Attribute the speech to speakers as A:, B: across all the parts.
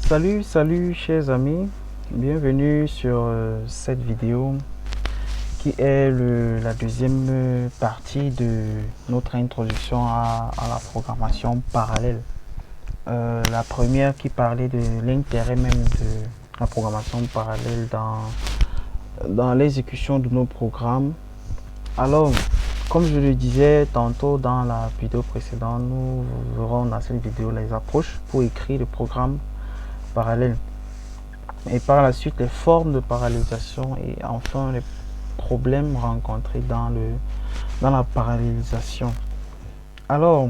A: Salut chers amis, bienvenue sur cette vidéo qui est la deuxième partie de notre introduction à la programmation parallèle. La première qui parlait de l'intérêt même de la programmation parallèle dans l'exécution de nos programmes. Alors, comme je le disais tantôt dans la vidéo précédente, nous verrons dans cette vidéo les approches pour écrire le programme parallèle et par la suite les formes de parallélisation et enfin les problèmes rencontrés dans la parallélisation. Alors,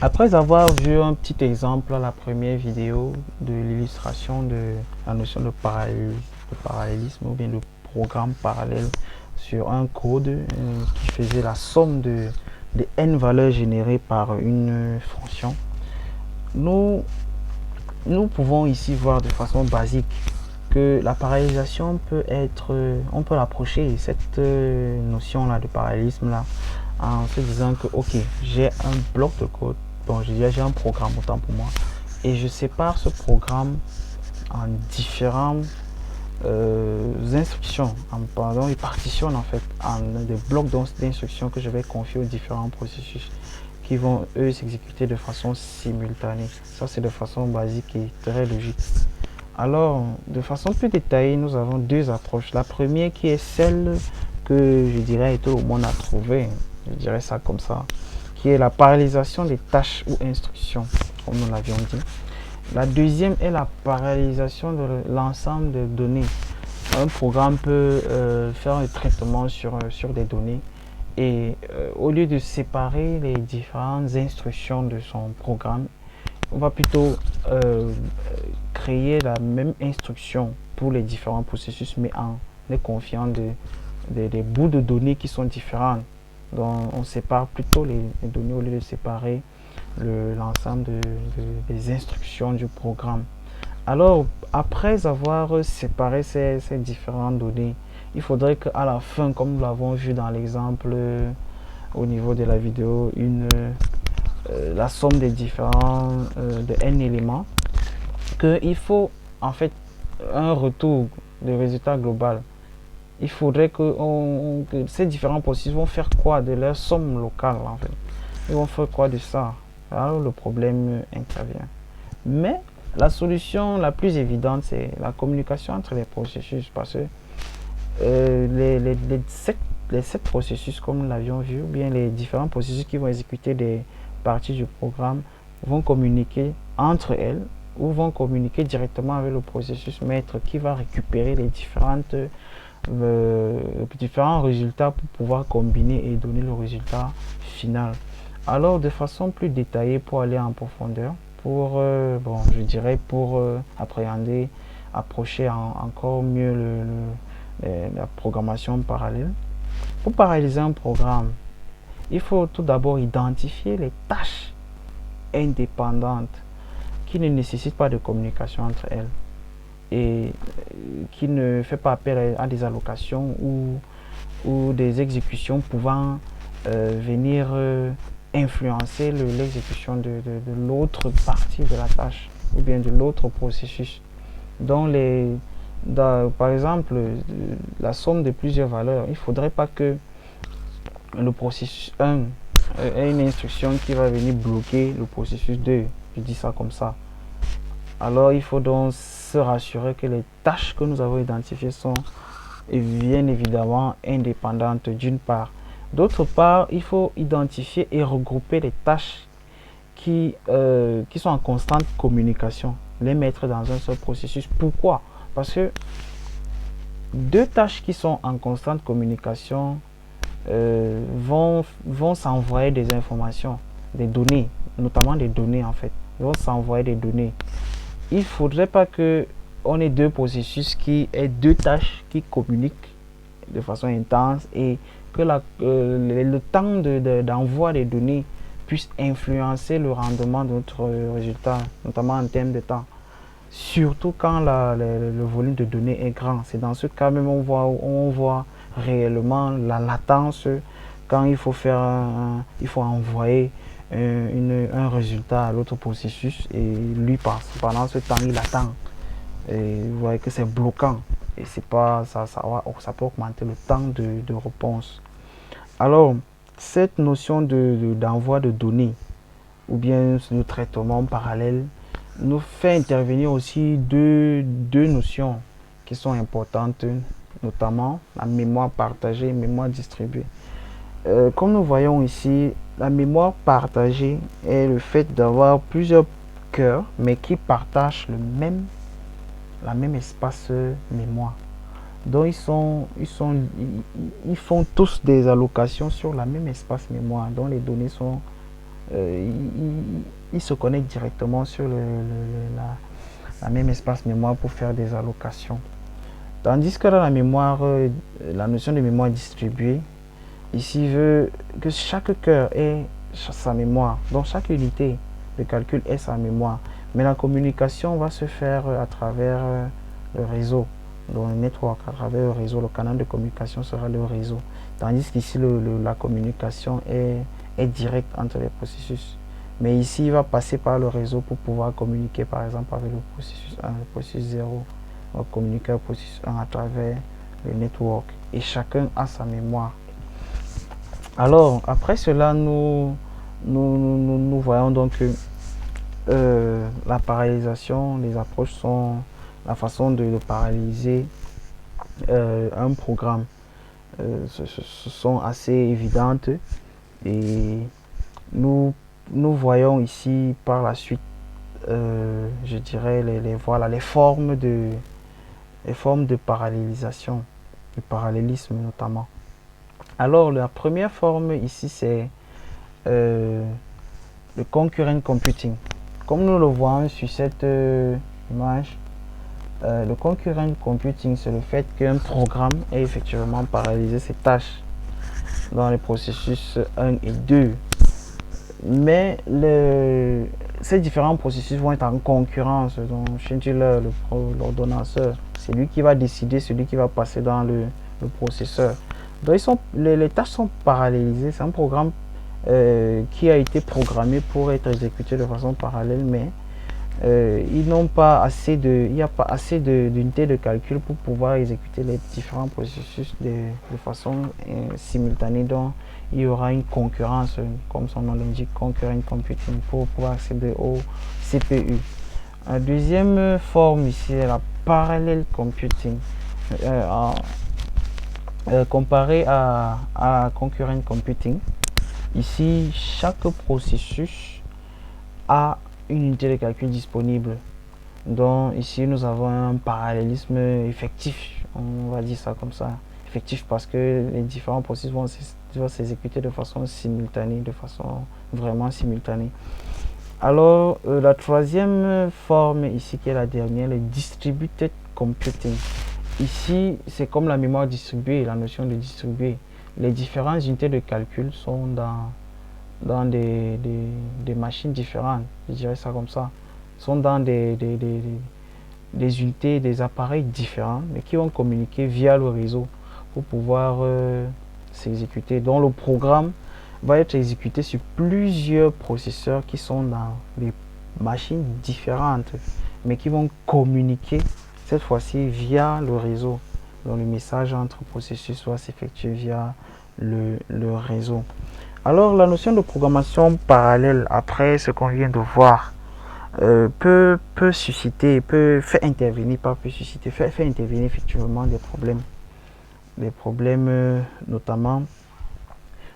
A: après avoir vu un petit exemple à la première vidéo de l'illustration de la notion de parallélisme ou bien de programme parallèle sur un code qui faisait la somme de n valeurs générées par une fonction, nous pouvons ici voir de façon basique que la parallélisation peut être, on peut approcher cette notion là de parallélisme là en se disant que ok, j'ai un bloc de code, bon j'ai un programme autant pour moi, et je sépare ce programme en différentes instructions, pardon, il partitionne en fait en des blocs d'instructions que je vais confier aux différents processus qui vont eux s'exécuter de façon simultanée. Ça c'est de façon basique et très logique. Alors de façon plus détaillée, nous avons deux approches. La première qui est celle que je dirais tout le monde a trouvé, je dirais ça comme ça, qui est la parallélisation des tâches ou instructions, comme nous l'avions dit. La deuxième est la parallélisation de l'ensemble de données. Un programme peut faire un traitement sur des données et au lieu de séparer les différentes instructions de son programme, on va plutôt créer la même instruction pour les différents processus, mais en les confiant des bouts de données qui sont différents. Donc on sépare plutôt les données au lieu de séparer l'ensemble des instructions du programme. Alors après avoir séparé ces différentes données, il faudrait qu'à la fin, comme nous l'avons vu dans l'exemple au niveau de la vidéo, la somme des différents de n éléments, qu'il faut en fait un retour de résultat global. Il faudrait que ces différents processus vont faire quoi de leur somme locale en fait. Ils vont faire quoi de ça? Alors le problème intervient. Mais la solution la plus évidente, c'est la communication entre les processus, parce que les sept processus, comme nous l'avions vu, ou bien les différents processus qui vont exécuter des parties du programme, vont communiquer entre elles ou vont communiquer directement avec le processus maître qui va récupérer les différents résultats pour pouvoir combiner et donner le résultat final. Alors de façon plus détaillée, pour aller en profondeur, pour je dirais pour approcher encore mieux la programmation parallèle. Pour paralléliser un programme, il faut tout d'abord identifier les tâches indépendantes qui ne nécessitent pas de communication entre elles et qui ne fait pas appel à des allocations ou des exécutions pouvant venir influencer l'exécution de l'autre partie de la tâche ou bien de l'autre processus. Donc par exemple, la somme de plusieurs valeurs, il ne faudrait pas que le processus 1 ait une instruction qui va venir bloquer le processus 2. Je dis ça comme ça. Alors il faut donc se rassurer que les tâches que nous avons identifiées sont bien évidemment indépendantes d'une part. D'autre part, il faut identifier et regrouper les tâches qui sont en constante communication, les mettre dans un seul processus. Pourquoi? Parce que deux tâches qui sont en constante communication vont s'envoyer des informations, des données, notamment des données en fait. Ils vont s'envoyer des données. Il ne faudrait pas que on ait deux processus qui aient deux tâches qui communiquent de façon intense et que le temps d'envoi des données puisse influencer le rendement de notre résultat, notamment en termes de temps. Surtout quand le volume de données est grand. C'est dans ce cas même on voit réellement la latence quand il faut envoyer un résultat à l'autre processus et lui passe. Pendant ce temps, il attend. Et vous voyez que c'est bloquant. Et c'est pas, ça peut augmenter le temps de réponse. Alors, cette notion d'envoi de données ou bien le traitement parallèle nous fait intervenir aussi deux notions qui sont importantes, notamment la mémoire partagée et mémoire distribuée. Comme nous voyons ici, la mémoire partagée est le fait d'avoir plusieurs cœurs, mais qui partagent la même espace mémoire. Donc ils font tous des allocations sur la même espace mémoire, dont les données sont ils se connectent directement sur la même espace mémoire pour faire des allocations. Tandis que dans la mémoire, la notion de mémoire distribuée, ici veut que chaque cœur ait sa mémoire, donc chaque unité de calcul ait sa mémoire. Mais la communication va se faire à travers le réseau, donc le network, à travers le réseau. Le canal de communication sera le réseau. Tandis qu'ici, la communication est directe entre les processus. Mais ici, il va passer par le réseau pour pouvoir communiquer, par exemple, avec le processus 1, le processus 0. On va communiquer avec le processus 1 à travers le network. Et chacun a sa mémoire. Alors, après cela, nous voyons donc que la parallélisation, les approches sont la façon de paralléliser un programme. Sont assez évidentes et nous voyons ici par la suite, je dirais, les formes de parallélisation, du parallélisme notamment. Alors, la première forme ici, c'est le concurrent computing. Comme nous le voyons sur cette image, le concurrent computing, c'est le fait qu'un programme ait effectivement paralysé ses tâches dans les processus 1 et 2. Mais ces différents processus vont être en concurrence. Donc, Schindler, l'ordonnanceur, c'est lui qui va décider, celui qui va passer dans le processeur. Donc, les tâches sont parallélisées. C'est un programme qui a été programmé pour être exécuté de façon parallèle, mais il n'y a pas assez d'unités de calcul pour pouvoir exécuter les différents processus de façon simultanée. Donc, il y aura une concurrence, comme son nom l'indique, concurrent computing, pour pouvoir accéder au CPU. La deuxième forme ici est la parallel computing. Comparé à concurrent computing, ici, chaque processus a une unité de calcul disponible. Donc ici nous avons un parallélisme effectif, on va dire ça comme ça, effectif parce que les différents processus vont s'exécuter de façon simultanée, de façon vraiment simultanée. Alors la troisième forme ici qui est la dernière, le distributed computing. Ici c'est comme la mémoire distribuée, la notion de distribué. Les différentes unités de calcul sont dans des machines différentes, je dirais ça comme ça, sont dans des unités, des appareils différents, mais qui vont communiquer via le réseau pour pouvoir s'exécuter. Donc le programme va être exécuté sur plusieurs processeurs qui sont dans des machines différentes, mais qui vont communiquer cette fois-ci via le réseau. Donc le message entre processus va s'effectuer via le réseau. Alors la notion de programmation parallèle, après ce qu'on vient de voir, peut susciter, faire intervenir effectivement des problèmes notamment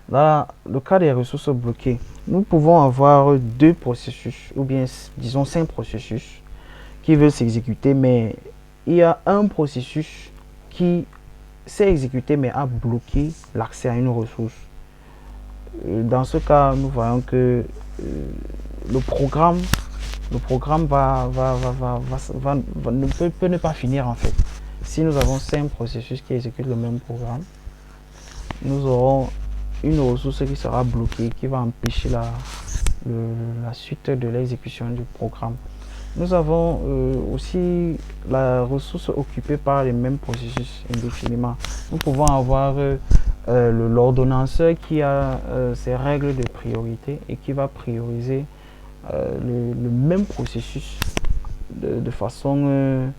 A: dans le cas des ressources bloquées. Nous pouvons avoir deux processus, ou bien disons 5 processus qui veulent s'exécuter, mais il y a un processus qui s'est exécuté mais a bloqué l'accès à une ressource. Dans ce cas, nous voyons que le programme peut ne pas finir en fait. Si nous avons 5 processus qui exécutent le même programme, nous aurons une ressource qui sera bloquée, qui va empêcher la suite de l'exécution du programme. Nous avons aussi la ressource occupée par les mêmes processus indéfiniment. Nous pouvons avoir l'ordonnanceur qui a ses règles de priorité et qui va prioriser le même processus de façon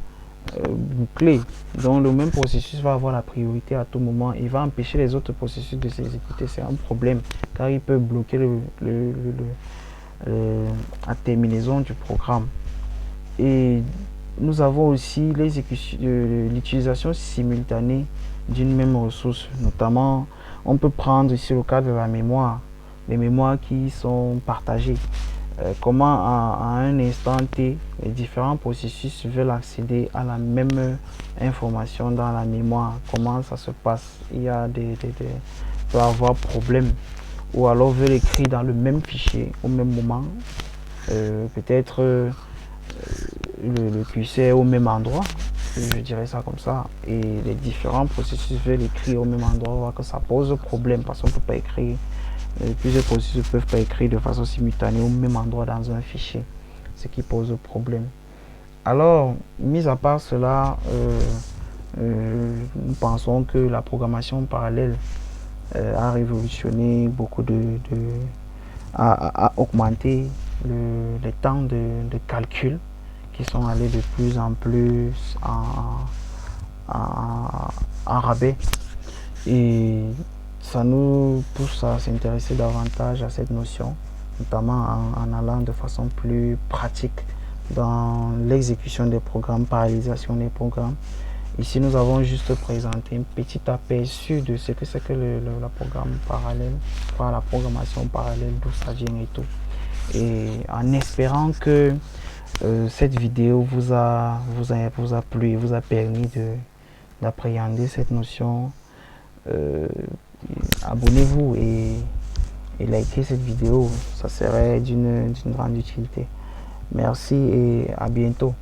A: bouclée. Donc le même processus va avoir la priorité à tout moment et va empêcher les autres processus de s'exécuter. C'est un problème car il peut bloquer la terminaison du programme. Et nous avons aussi l'utilisation simultanée d'une même ressource. Notamment, on peut prendre ici le cas de la mémoire, les mémoires qui sont partagées. Comment à un instant T, les différents processus veulent accéder à la même information dans la mémoire. Comment ça se passe? Il y a peut avoir problème. Ou alors veulent écrire dans le même fichier au même moment. Peut-être le QC au même endroit, je dirais ça comme ça, et les différents processus veulent écrire au même endroit, que ça pose problème parce qu'on ne peut pas écrire, plusieurs processus ne peuvent pas écrire de façon simultanée au même endroit dans un fichier, ce qui pose problème. Alors, mis à part cela, nous pensons que la programmation parallèle a révolutionné beaucoup a augmenté les temps de calcul qui sont allés de plus en plus en rabais, et ça nous pousse à s'intéresser davantage à cette notion, notamment en allant de façon plus pratique dans l'exécution des programmes, parallélisation des programmes. Ici, nous avons juste présenté un petit aperçu de ce que c'est que le programme parallèle, enfin la programmation parallèle, d'où ça vient et tout. Et en espérant que cette vidéo vous a plu et vous a permis d'appréhender cette notion, abonnez-vous et likez cette vidéo, ça serait d'une grande utilité. Merci et à bientôt.